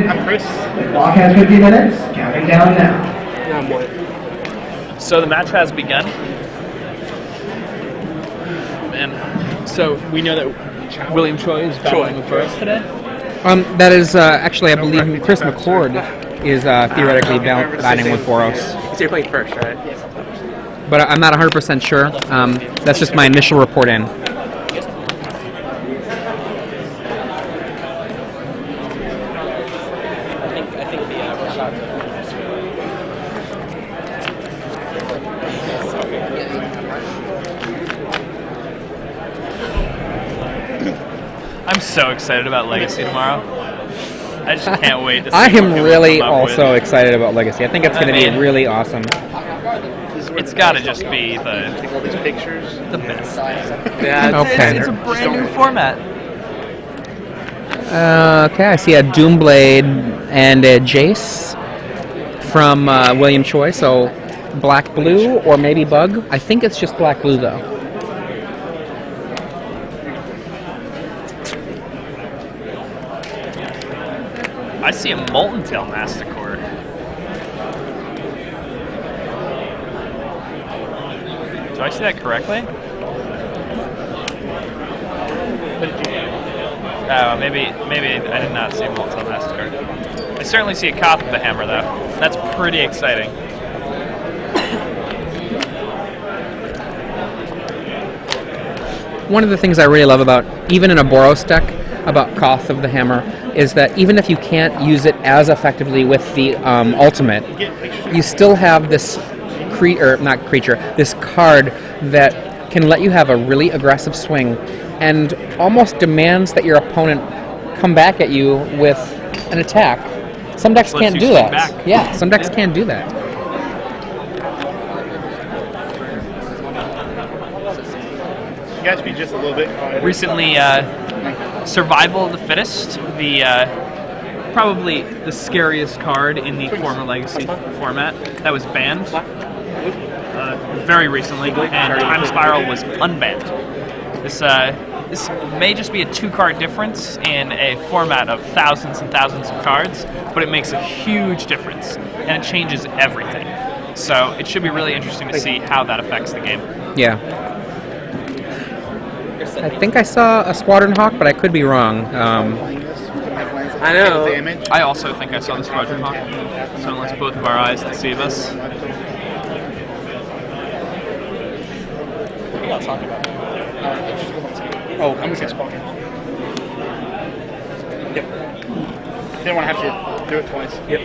activated. I'm Chris. The clock has 50 minutes. Counting down now. So the match has begun. And so we know that William Choi is battling with us today. That is actually, I believe, Chris McCord is theoretically batting with Boros. So you're playing first, right? But I'm not 100% sure. That's just my initial report in. I'm so excited about Legacy tomorrow. I just can't wait to see I what am people really come up also with. excited about Legacy. I think it's going to be really awesome. It's got to just be the best. Yeah. Okay. It's a brand new format. Okay, I see a Doomblade and a Jace from William Choi. So black-blue or maybe bug. I think it's just black-blue though. I see a Molten Tail Masticore. Do I see that correctly? Oh, maybe I did not see a Molten Tail Masticore. I certainly see a Koth of the Hammer though. That's pretty exciting. One of the things I really love about, even in a Boros deck, about Koth of the Hammer, is that even if you can't use it as effectively with the ultimate, you still have this this card that can let you have a really aggressive swing and almost demands that your opponent come back at you with an attack. Some decks can't do that. Back. Yeah, some decks can't do that. You guys be just a little bit quieter. Recently, Survival of the Fittest, the probably the scariest card in the former Legacy format, that was banned very recently, and Time Spiral was unbanned. This may just be a 2-card difference in a format of thousands and thousands of cards, but it makes a huge difference, and it changes everything. So it should be really interesting to see how that affects the game. Yeah. I think I saw a Squadron Hawk, but I could be wrong. I know. I also think I saw the Squadron Hawk, so unless both of our eyes deceive us. What are you not talking about? Oh, I'm just Squadron. Yep. Didn't want to have to do it twice. Yep.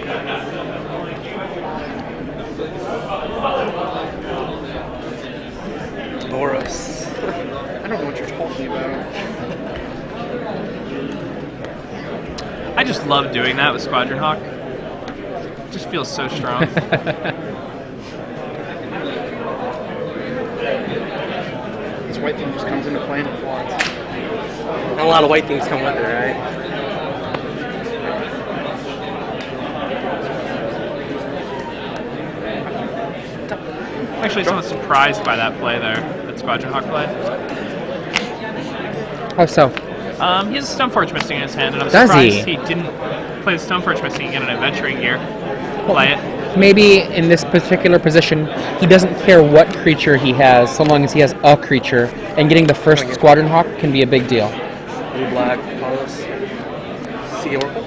Boros. I don't know what you're talking about. I just love doing that with Squadron Hawk. It just feels so strong. This white thing just comes into play and it flies. And a lot of white things come with it, right? I'm actually somewhat surprised by that play there, that Squadron Hawk play. How so? He has a Stoneforge Mystic in his hand, and I'm Does surprised he? he didn't play the Stoneforge Mystic and get an Adventuring Gear. Play it. Maybe in this particular position, he doesn't care what creature he has, so long as he has a creature, and getting the first Squadron Hawk can be a big deal. Blue, black, colorless. Sea Oracle?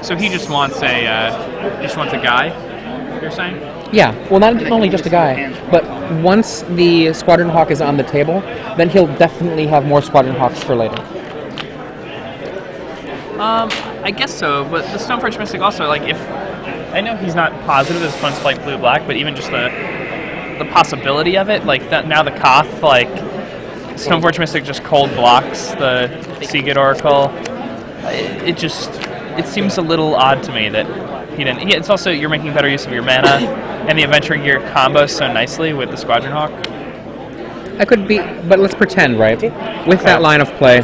So he just wants a guy, you're saying? Yeah, well, not only just a guy, but once the Squadron Hawk is on the table, then he'll definitely have more Squadron Hawks for later. I guess so, but the Stoneforge Mystic also, like, if... I know he's not positive his opponent's playing blue-black, but even just the possibility of it, like, that now the Koth, like, Stoneforge Mystic just cold blocks the Seagate Oracle. It seems a little odd to me that he didn't... it's also, you're making better use of your mana, and the Adventuring Gear combos so nicely with the Squadron Hawk. I could be, but let's pretend, right? With that line of play,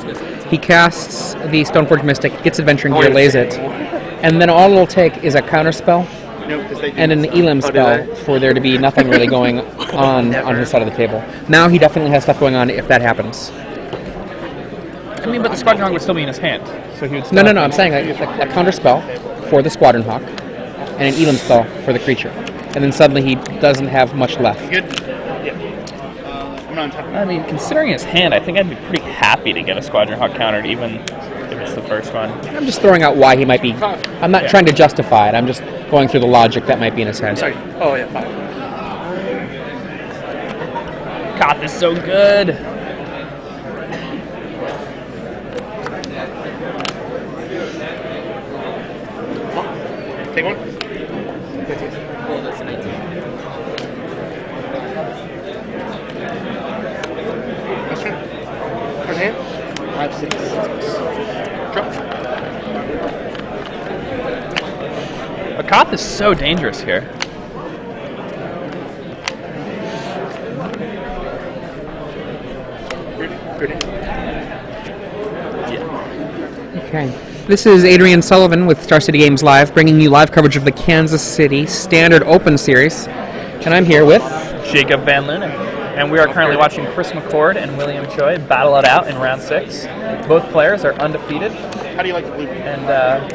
he casts the Stoneforge Mystic, gets Adventuring Gear, lays it, and then all it'll take is a counter spell and an Elim spell for there to be nothing really going on his side of the table. Now he definitely has stuff going on if that happens. I mean, but the Squadron Hawk would still be in his hand, so he would. No, I'm saying a counter spell for the Squadron Hawk, and an Elam spell for the creature, and then suddenly he doesn't have much left. Good? Yeah. I'm not on top of it. I mean, considering his hand, I think I'd be pretty happy to get a Squadron Hawk countered, even if it's the first one. I'm just throwing out why he might be. I'm not trying to justify it. I'm just going through the logic that might be in his head. Sorry. Oh, yeah, 5. Koth is so good. Take one. That's right. First hand. 5, 6. Drop. But Koth is so dangerous here. Okay. This is Adrian Sullivan with Star City Games Live, bringing you live coverage of the Kansas City Standard Open Series. And I'm here with... Jacob Van Lunen. And we are currently watching Chris McCord and William Choi battle it out in round 6. Both players are undefeated. How do you like the blue? And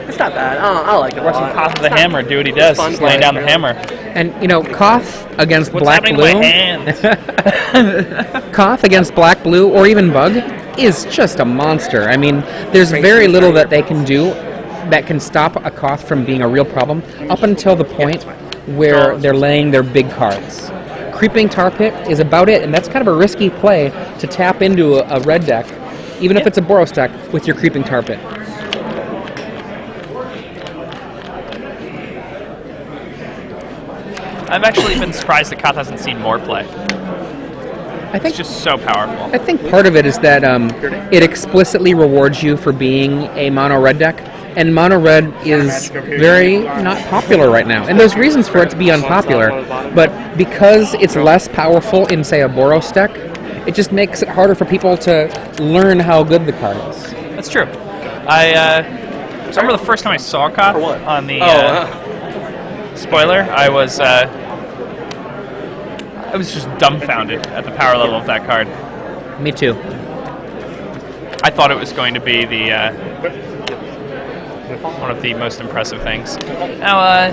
It's not bad. I like it. watching Koth with the hammer do what he does. fun He's laying down the playing. hammer. And, you know, Koth against What's Black happening Blue... to my hands? Koth against Black Blue or even Bug is just a monster. I mean, there's very little that they can do that can stop a Koth from being a real problem up until the point where they're laying their big cards. Creeping Tar Pit is about it, and that's kind of a risky play to tap into a red deck, even if it's a Boros deck, with your Creeping Tar Pit. I've actually been surprised that Koth hasn't seen more play. I think It's just so powerful. I think part of it is that it explicitly rewards you for being a mono red deck, and mono red is very not popular right now. And there's reasons for it to be unpopular, but because it's less powerful in, say, a Boros deck, it just makes it harder for people to learn how good the card is. That's true. I remember the first time I saw Koth on the spoiler. I was just dumbfounded at the power level of that card. Me too. I thought it was going to be the one of the most impressive things. Now,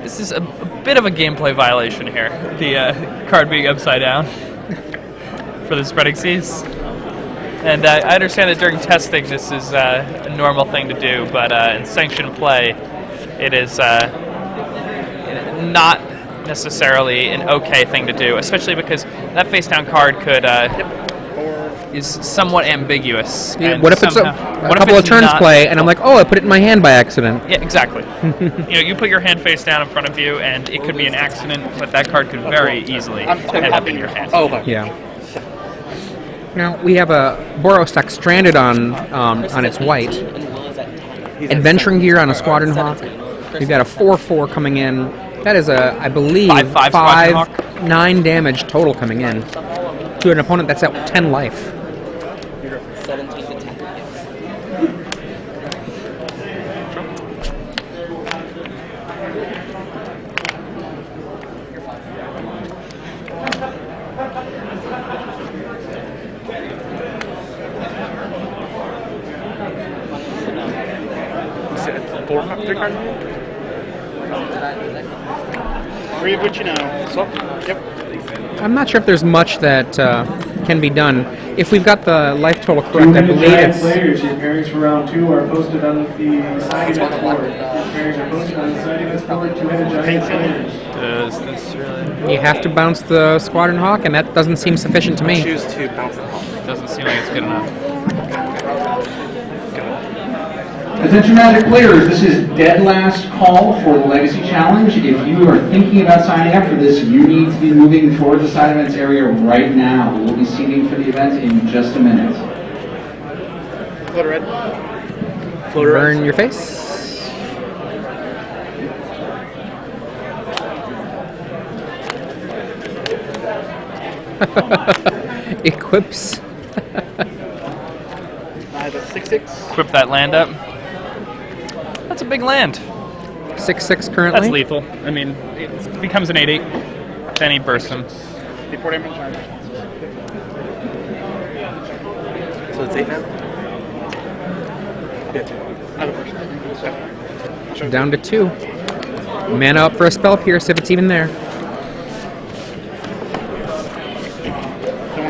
this is a bit of a gameplay violation here. The card being upside down for the spreading seas. And I understand that during testing this is a normal thing to do, but in sanctioned play it is not necessarily an okay thing to do, especially because that face down card could is somewhat ambiguous. Yeah, and what if it's a couple of turns play, and I'm like, oh, I put it in my hand by accident? Yeah, exactly. You put your hand face down in front of you, and it could be an accident, but that card could very easily end up in your hand. Oh, Yeah. Now, we have a Boros deck stranded on its white. Adventuring Gear on a Squadron Hawk. We've got a 4/4 coming in. That is a, I believe, 5/5 Squadron Hawk. 9 damage total coming in to an opponent that's at 10 life. 17 to 10. Three of which you know. So, yep. I'm not sure if there's much that can be done. If we've got the life total correct, I believe it's... Players, your pairings for round 2 are posted on the side event board. Your pairings are posted on the side event board. 2-headed giant players. Does this really? You have to bounce the Squadron Hawk, and that doesn't seem sufficient to me. Choose to bounce the ball. Doesn't seem like it's good enough. Attention Magic players, this is dead last call for the Legacy Challenge. If you are thinking about signing up for this, you need to be moving toward the side events area right now. We will be seating for the event in just a minute. Floater red. Burn your face. Equips. I have a 6/6. Equip that land up. That's a big land. 6/6 currently. That's lethal. I mean, it becomes an 8/8. Then he bursts him. Before damage. So it's 8 now? Down to 2. Mana up for a Spell Pierce if it's even there.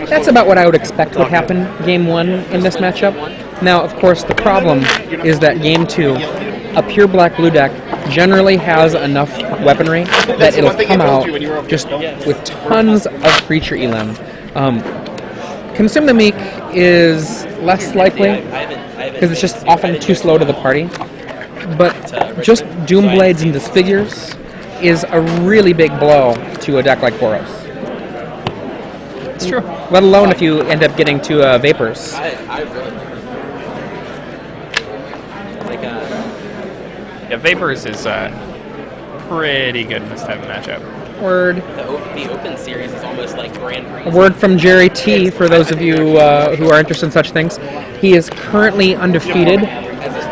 That's about what I would expect would happen Game 1 in this matchup. Now, of course, the problem is that Game 2, a pure black-blue deck generally has enough weaponry that it'll come out just with tons of creature elim. Consume the Meek is less likely because it's just often too slow to the party. But just Doomblades and Disfigures is a really big blow to a deck like Boros. It's true. Let alone if you end up getting to Vapors. Yeah, Vapors is pretty good in this type of matchup. Word. The Open Series is almost like Grand Prix. A word from Jerry T, for those of you who are interested in such things. He is currently undefeated.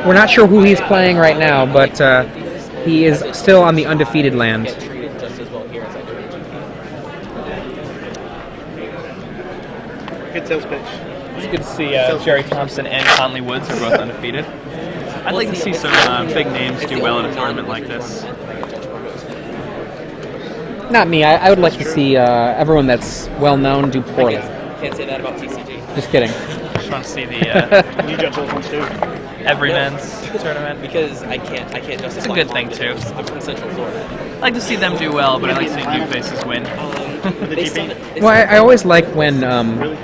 We're not sure who he's playing right now, but he is still on the undefeated land. Good sales pitch. It's good to see Jerry Thompson and Conley Woods are both undefeated. I'd like to see some big names do well in a tournament like this. Not me. I would like to see everyone that's well-known do poorly. Can't say that about TCG. Just kidding. Just want to see the You judge those ones too. Everyman's tournament. Because I can't justify. It's a good thing too. I'm from Central Florida. I like to see them do well, but I like to see new faces win. Well, I always like when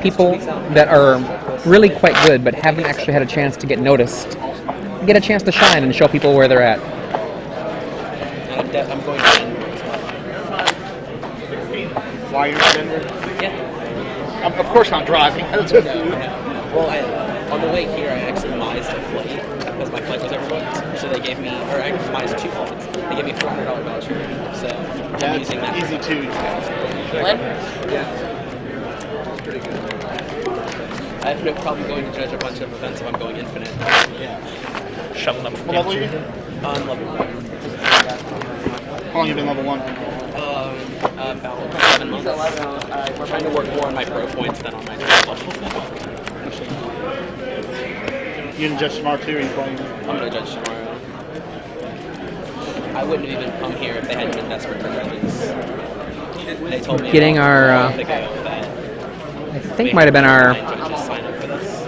people that are really quite good but haven't actually had a chance to get noticed get a chance to shine and show people where they're at. I'm going to Denver. Flying to Denver? Yeah. Of course not driving. Well, on the way here, I actually minused a flight because my flight was overbooked. So they gave me, or I minused 2 flights. They gave me a $400 voucher. So I'm using that. Easy too. What? Yeah. Pretty good. I have no problem going to judge a bunch of events if I'm going infinite. Yeah. Shovel them. What level are you? On level 1. How long have you been level 1? About 7 months. We're trying to work more on my pro points than on my level. You didn't judge tomorrow too, or you playing? I'm going to judge tomorrow. I wouldn't have even come here if they hadn't been desperate for judges. They told me Getting our, a month ago that I think might have been our judges sign up for this.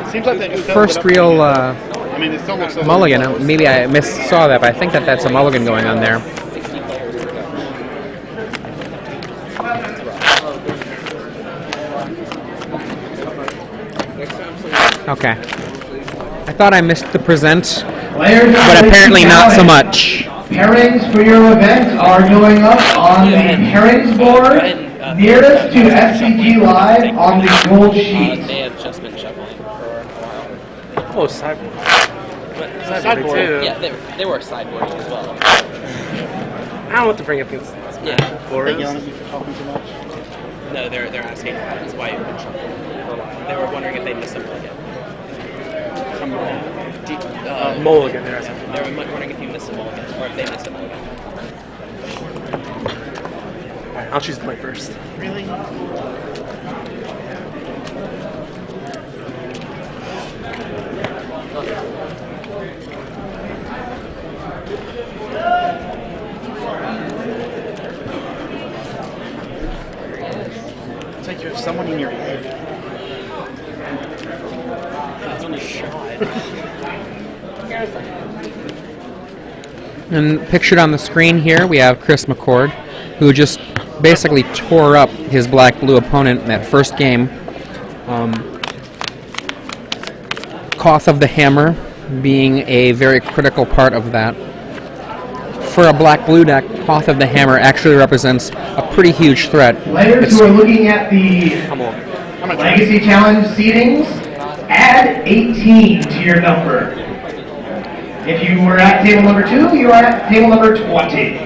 It seems like they first real I mean, it still looks like mulligan. Maybe I saw that, but I think that's a mulligan going on there. 60 players to go. Okay. I thought I missed the present, Players but apparently not so much. Pairings for your event are going up on the pairings board nearest to SCG Live on the gold sheet. They have just been shuffling for a while. Oh, sideboard. Sideboard. Too. Yeah, they were sideboarding as well. I don't know what to bring up against Yeah. They yelling at you for talking too much. No, they're asking that's why you've been shuffling for a while. They were wondering if they missed a mulligan. Mulligan there. They were wondering if you missed a mulligan, or if they missed a mulligan. Alright, I'll choose to play first. Really? It's like you have someone in your head. That's on a shot. And pictured on the screen here, we have Chris McCord, who just basically tore up his black-blue opponent in that first game. Koth of the Hammer being a very critical part of that. For a black-blue deck, Koth of the Hammer actually represents a pretty huge threat. Players who are looking at the I'm on. Legacy Challenge seedings, add 18 to your number. If you were at table number 2, you are at table number 20.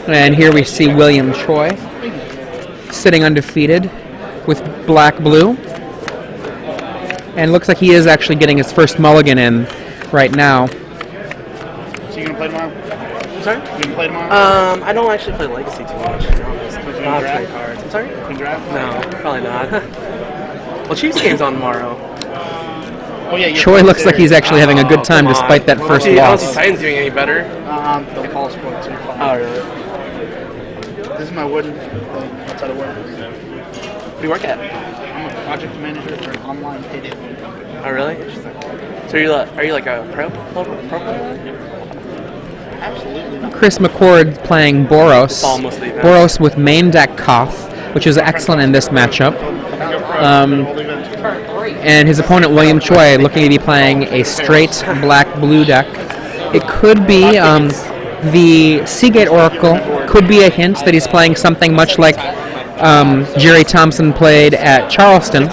And here we see William Choi sitting undefeated with black-blue. And looks like he is actually getting his first mulligan in right now. So you gonna play tomorrow? Sorry? You gonna play tomorrow? I don't actually play Legacy too much, to be honest. you Not draft? many cards. I'm sorry? Can draft? No, probably not. Well, Chiefs game's on tomorrow. Oh yeah. Choi looks like he's actually having a good time Come despite on. that first I don't see loss. Titans doing any better. The false point too. Oh, really? This is my wooden thing outside of work. What do you work at? I'm a project manager for an online payday loan company. Oh, really? So are you like a pro player? Absolutely not. Chris McCord playing Boros. It's almost the event. Boros with main deck Koth, which is excellent in this matchup. And his opponent William Choi looking to be playing a straight black-blue deck. It could be the Seagate Oracle. Could be a hint that he's playing something much like Jerry Thompson played at Charleston,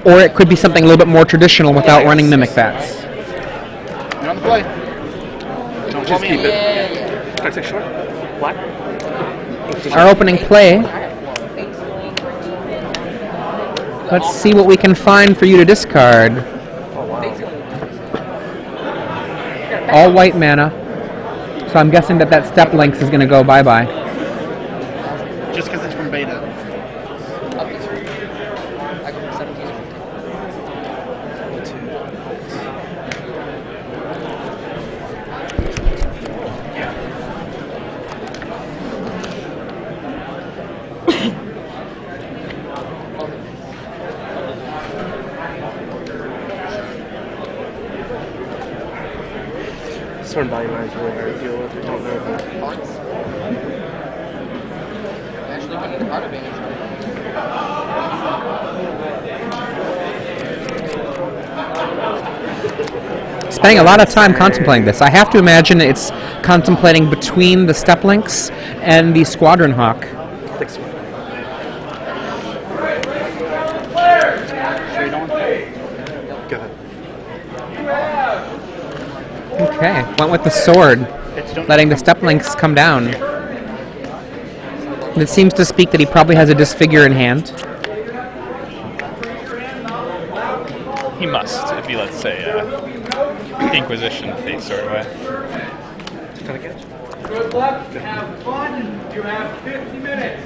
or it could be something a little bit more traditional without running Mimic Bats. You're on the play. Don't Just call keep me. it. Can I take short? Black? Our opening play. Let's see what we can find for you to discard. All white mana. So I'm guessing that Step Links is going to go bye-bye. Just because it's from beta. Sword Body Mine is really hard to deal with. I don't know that. Actually, we need a card advantage. Spending a lot of time contemplating this. I have to imagine it's contemplating between the Step Links and the Squadron Hawk. Thick sword. Go ahead. Okay, went with the sword, letting the Step Links come down. It seems to speak that he probably has a Disfigure in hand. He must, if he lets say Inquisition face sort of way. Kind of catch. Good luck, have fun, you have 50 minutes.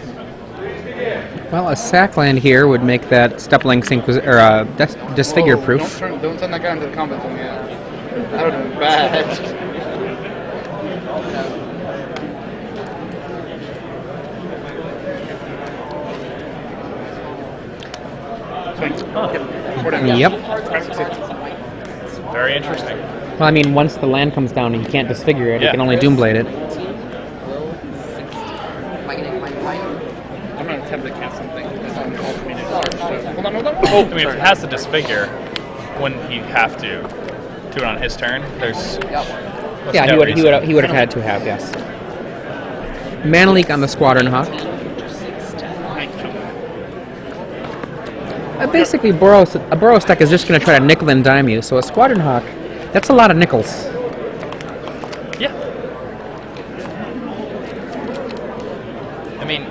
Please begin. Well, a Sackland here would make that Step Links Disfigure proof. Don't send that guy into the combat zone yet. That would have been bad. Yep. Very interesting. Well, I mean, once the land comes down and you can't Disfigure it, you Yeah. can only Doomblade it. I'm going to attempt to cast something. It's on all 3 next turn. So, hold on. I mean, if it has to disfigure, wouldn't he have to do it on his turn? There's Yeah, no reason. he would have had to have, yes. Mana Leak on the Squadron Hawk. Basically, a Boros deck is just going to try to nickel and dime you, so a Squadron Hawk, that's a lot of nickels. Yeah. I mean,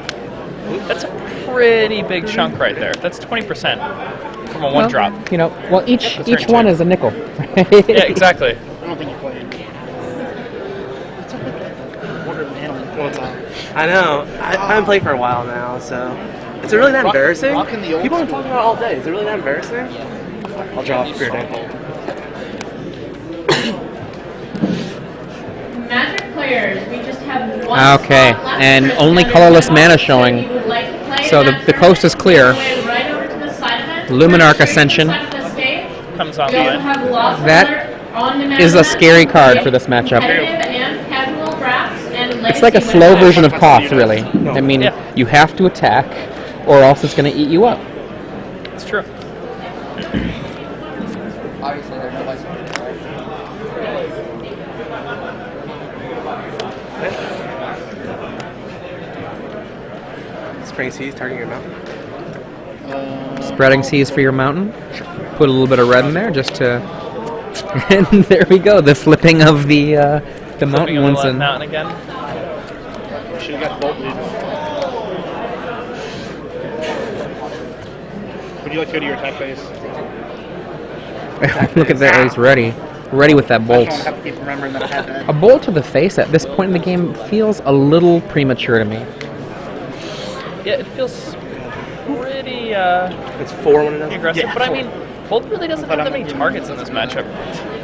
that's a pretty big chunk right there. That's 20% from a one drop. You know, well, each turn one two. is a nickel. Yeah, exactly. I don't think you played. Order of Animal. I know. I haven't played for a while now, so. Is it really that embarrassing? rocking the old People have been school. talking about it all day. Is it really that embarrassing? I'll draw a Spirit Ankle. Magic players, we just have one Okay, spot left and for only standard colorless level. mana So showing. if you would like to play So in the that coast is tournament, clear. make your way right over to the side event. Luminarch Register Ascension. to the stage. Comes We also online. have Lost That Alert on demand is a event. scary card We have for this matchup. competitive and casual drafts and It's like a legacy slow winners. version of Koth, really. I mean, Yeah. you have to attack, or else it's going to eat you up. It's true. Obviously, there's no license. Spring Seas, targeting your mountain. Spreading Seas for your mountain. Put a little bit of red in there just to... And there we go, the flipping of the Flipping mountain a once little in. mountain again. Should have got Bolt, dude. Would you like to go to your attack phase? Look at that, he's ready. Ready with that I bolt. don't have to keep remembering that I had that. A bolt to the face at this point in the game feels a little premature to me. Yeah, it feels pretty It's 4 when it does. aggressive, Yeah, but I four. mean, Bolt really doesn't But have that I'm many gonna- targets in this matchup.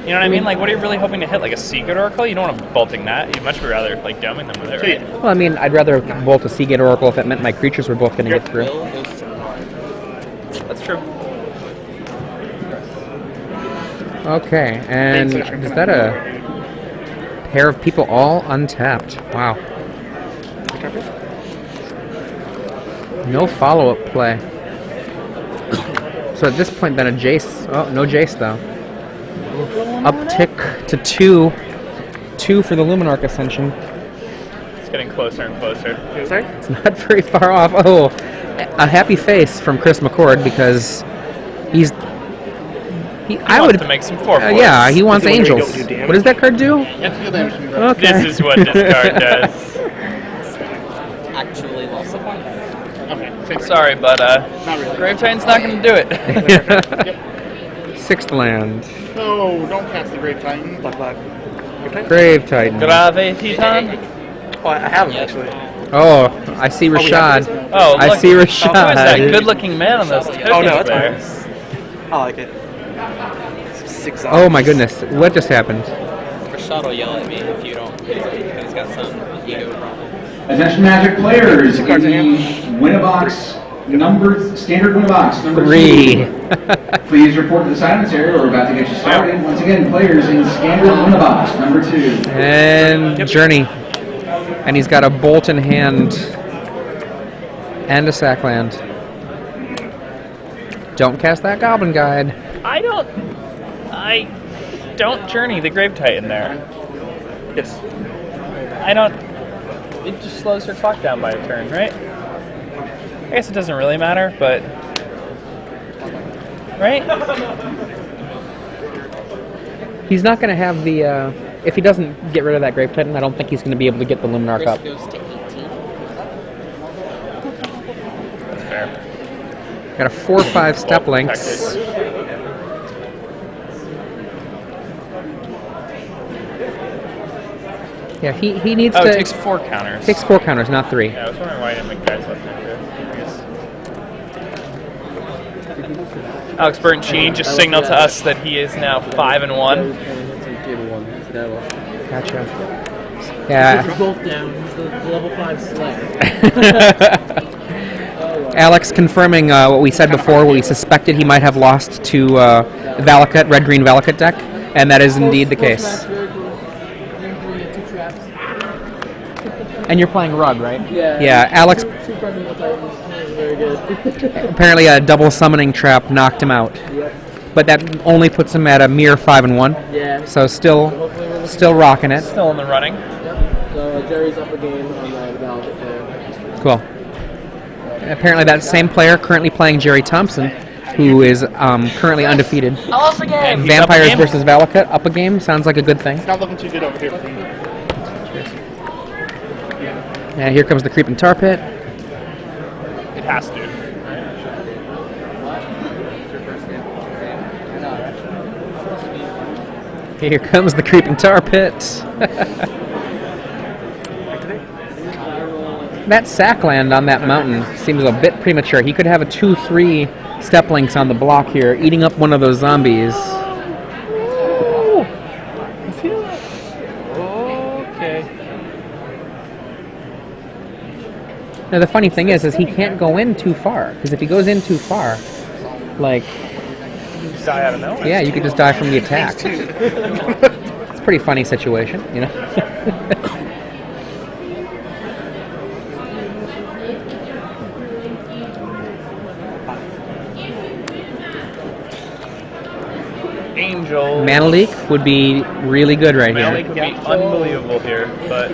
You know what I mean? Like, what are you really hoping to hit? Like a Seagate Oracle? You don't want to bolting that. You'd much rather like doming them with it, So, right? yeah. Well, I mean, I'd rather bolt a Seagate Oracle if it meant my creatures were both going to get through. Will goes to That's true. Okay, and is that a pair of people all untapped? Wow. No follow-up play. So at this point, then a Jace. Oh, no Jace though. Uptick to 2. 2 for the Luminarch Ascension. It's getting closer and closer. Sorry? It's not very far off. Oh, a happy face from Chris McCord because he's. I wants would to make some 4/4s. yeah, he wants Is it when you angels. don't do damage? What does that card do? That's field damage to me, bro. Okay. This is what this card does. actually lost the point. Okay, same. Sorry, but Not really. Grave Titan's not going to do it. Sixth land. No, don't cast the Grave Titan. Black. Grave Titan. Grave Titan. Oh, I have him actually. Oh, I see we have Rashad. Oh, I look. see Who is Rashad. that good-looking man on those tokens Oh no, that's there? fine. I like it. 6 Oh my goodness, what just happened? Rashad will yell at me if you don't. He's got some ego problem. Attention Magic players, in cards the in Winnabox standard Winnabox number 3. 2. Please report to the silence area. We're about to get you started. Once again, players in standard Winnabox number 2. And Journey. And he's got a bolt in hand. And a sackland. Don't cast that Goblin Guide. I don't journey the Grave Titan there. Yes. I don't. It just slows your clock down by a turn, right? I guess it doesn't really matter, but. Right? He's not going to have the... if he doesn't get rid of that Grave Titan, I don't think he's going to be able to get the Luminarch Chris up. goes to 18. That's fair. Got a 4/5 step Well links. protected. Yeah, he needs Oh, to... it takes 4 counters. takes 4 counters, not 3. Yeah, I was wondering why I didn't make guys left hand too. I guess. Alex Bertoncini just signaled to us that he is now 5-1. Gotcha. Yeah. Both down. He's the level 5 Slayer. Alex confirming what we said before, what we suspected he might have lost to Valakut, red-green Valakut deck, and that is indeed the case. And you're playing Rug, right? Yeah. Yeah, Alex, Two Cardinal Titans. Very good. apparently a double summoning trap knocked him out. Yep. But that only puts him at a mere 5-1. Yeah. So Hopefully we're looking still rocking it. Still in the running. Yep. So Jerry's up a game on the ballot there. Cool. Apparently that same player currently playing Jerry Thompson, who is currently undefeated. And he's up a Vampires game. versus Valakut, up a game, sounds like a good thing. It's not looking too good over here for me. And here comes the Creeping Tar Pit. It has to. Here comes the Creeping Tar Pit. That Sackland on that mountain seems a bit premature. He could have a 2/3 step links on the block here, eating up one of those zombies. Okay. Now the funny thing is he can't go in too far, because if he goes in too far, like, Just die out of nowhere. yeah, you could just die from the attack. It's a pretty funny situation, you know? Angel. Mana Leak would be really good right Mana here. Leak would be unbelievable here, but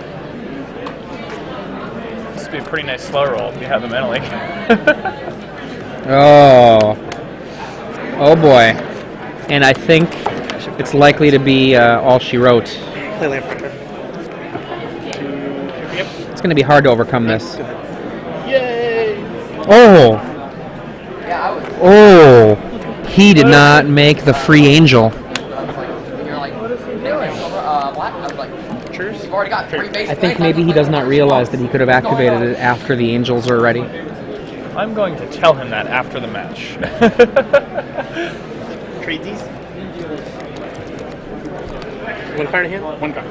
this would be a pretty nice slow roll if you have the Mana Leak. Oh. Oh boy. And I think it's likely to be all she wrote. Play land pressure. It's going to be hard to overcome this. Yay! Oh! Oh! He did not make the free angel. already got 3 basic. I think maybe he does not realize that he could have activated it after the angels are ready. I'm going to tell him that after the match. Trade these. One card in hand? One card.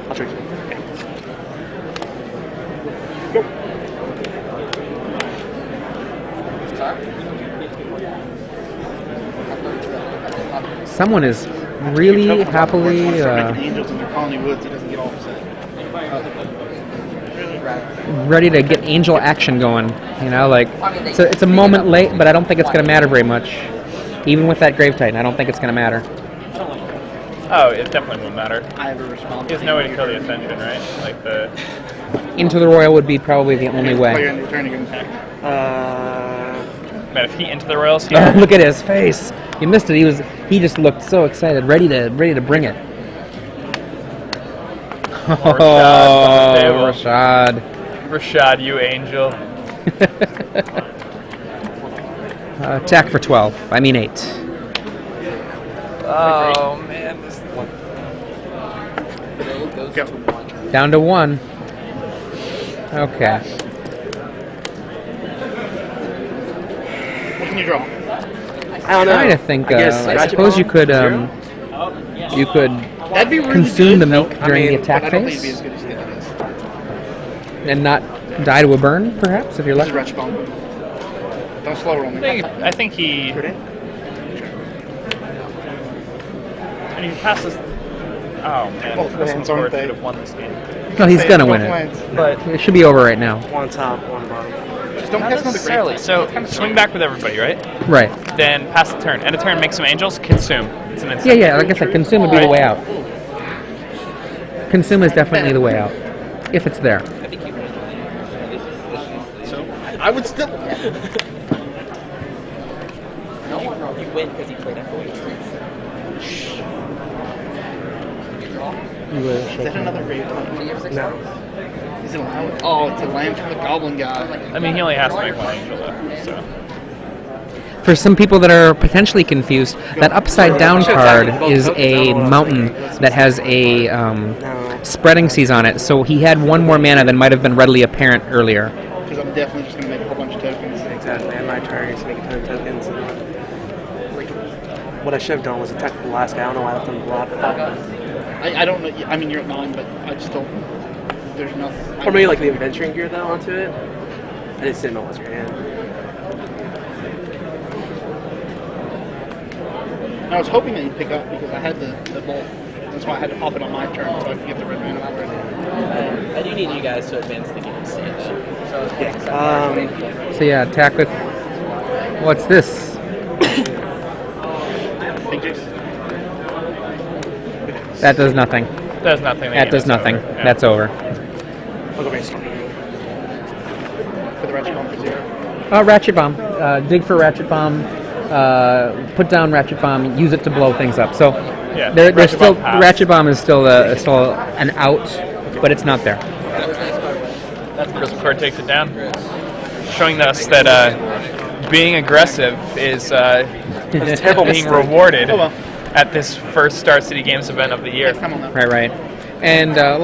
I'll trade you. Go. Someone is really happily. Angels in their colony woods. He doesn't get all upset. Ready to get angel action going. You know, like it's a moment late, but I don't think it's going to matter very much. Even with that Grave Titan, I don't think it's going to matter. Oh, it definitely won't matter. I have a response. He has no way to kill the Ascension, right? Like the... Into the Royal would be probably the only Player way. in return to get attacked. Man, if he into the Royals Oh, here... look at his face! You missed it. He just looked so excited, ready to bring it. Oh, Rashad. Rashad, you angel. Attack for 12. I mean 8. Oh, man. This Go. Down to 1. Okay. What can you draw? I don't know. Trying to think. I guess I Ratchet suppose you Bomb, could. zero? You could That'd be really consume good. the milk during the but attack I don't think phase it'd be as good as the other is. and not die to a burn, perhaps, if you're This is lucky. Retch Bomb. Don't slow roll me. I think he... Put it in. And he passes... Oh, man. Both This lands, aren't McCord they? could have won this game. No, he's Say gonna both win it. lands. But It should be over right now. One top, one bottom. Just don't not cast another necessarily. Grave. So, swing back with everybody, right? Right. Then pass the turn. End of turn, make some angels, consume. It's an Yeah, instant. yeah. Like I said, consume would be the way out. Consume is definitely the way out, if it's there. So I would still. You win because you played Echoing Truth. Is that another Grave Titan? No. Is it allowed? Oh, it's a land from the Goblin guy. I mean, he only has to make one angel, though, so... For some people that are potentially confused, that upside down card is a mountain that has a spreading seas on it. So he had one more mana than might have been readily apparent earlier. Because I'm definitely just going to make a whole bunch of tokens. Exactly. And my turn is to make a ton of tokens. And, like, what I should have done was attack the last guy. I don't know why I left him blocked. I don't know. I mean, you're at 9, but I just don't. There's nothing. Or maybe like the adventuring gear though onto it. I just didn't know what was your hand. I was hoping that you'd pick up because I had the bolt. That's why I had to pop it on my turn so I could get the red mana out right there. I do need you guys to advance the game stage. So yeah, attack with. What's this? Big Jace. That does nothing. Does nothing. That does nothing. Yeah. That's over. I'll go base. For the Retch Bomb for 0. Ratchet Bomb. Dig for Ratchet Bomb. Put down Ratchet Bomb. Use it to blow things up. So Yeah, there's Ratchet still Bomb pass. Ratchet Bomb is still an out, but it's not there. Chris McCord takes it down, showing us that being aggressive is terrible being mistake. rewarded Oh well. at this first Star City Games event of the year. Come on now. Right. And like